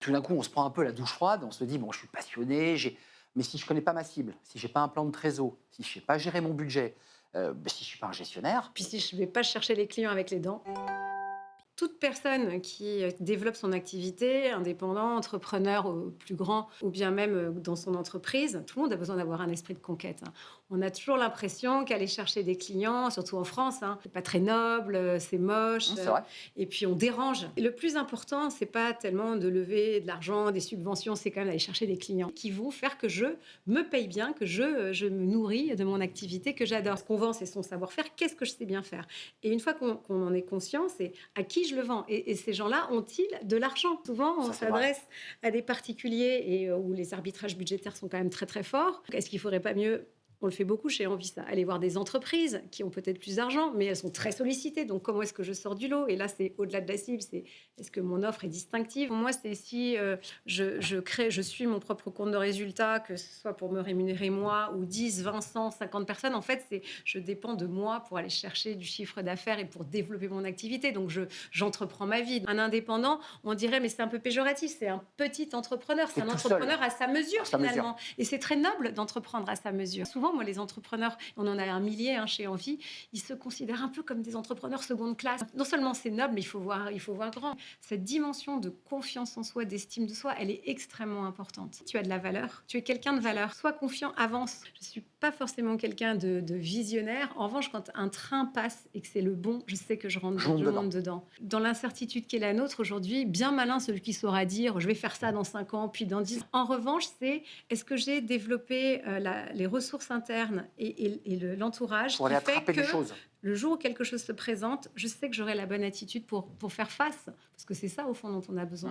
Tout d'un coup, on se prend un peu la douche froide, on se dit, bon, je suis passionné, mais si je ne connais pas ma cible, si je n'ai pas un plan de trésor, si je ne sais pas gérer mon budget, si je ne suis pas un gestionnaire, Puis si je ne vais pas chercher les clients avec les dents. Toute personne qui développe son activité, indépendant, entrepreneur au plus grand, ou bien même dans son entreprise, tout le monde a besoin d'avoir un esprit de conquête, hein. On a toujours l'impression qu'aller chercher des clients, surtout en France, hein, c'est pas très noble, c'est moche, c'est vrai. et puis on dérange. Et le plus important, c'est pas tellement de lever de l'argent, des subventions, c'est quand même d'aller chercher des clients qui vont faire que je me paye bien, que je me nourris de mon activité que j'adore. Ce qu'on vend, c'est son savoir-faire. Qu'est-ce que je sais bien faire? Et une fois qu'on en est conscient, c'est à qui je le vends. Et ces gens-là ont-ils de l'argent? Souvent, on Ça, c'est vrai. s'adresse à des particuliers et où les arbitrages budgétaires sont quand même très très forts. Est-ce qu'il ne faudrait pas mieux, on le fait beaucoup chez Envie, ça, aller voir des entreprises qui ont peut-être plus d'argent, mais elles sont très sollicitées. Donc, comment est-ce que je sors du lot? Et là, c'est au-delà de la cible, c'est est-ce que mon offre est distinctive? Pour moi, c'est si je suis mon propre compte de résultat, que ce soit pour me rémunérer moi ou 10, 20, 100, 50 personnes. En fait, je dépends de moi pour aller chercher du chiffre d'affaires et pour développer mon activité. Donc, j'entreprends ma vie. Un indépendant, on dirait, mais c'est un peu péjoratif, c'est un petit entrepreneur. C'est C'est un tout seul, entrepreneur à sa mesure, à sa mesure. finalement. Et c'est très noble d'entreprendre à sa mesure. Souvent, moi, les entrepreneurs, on en a un millier chez Envie, ils se considèrent un peu comme des entrepreneurs seconde classe. Non seulement c'est noble, mais il faut voir grand. Cette dimension de confiance en soi, d'estime de soi, elle est extrêmement importante. Tu as de la valeur, tu es quelqu'un de valeur. Sois confiant, avance. Je ne suis pas forcément quelqu'un de visionnaire. En revanche, quand un train passe et que c'est le bon, je sais que je Je monte dedans. monte dedans. Dans l'incertitude qui est la nôtre aujourd'hui, bien malin celui qui saura dire je vais faire ça dans 5 ans, puis dans 10. En revanche, c'est est-ce que j'ai développé les ressources internes et l'entourage Pour qui aller fait attraper que les choses. le jour où quelque chose se présente, je sais que j'aurai la bonne attitude pour faire face. Parce que c'est ça, au fond, dont on a besoin.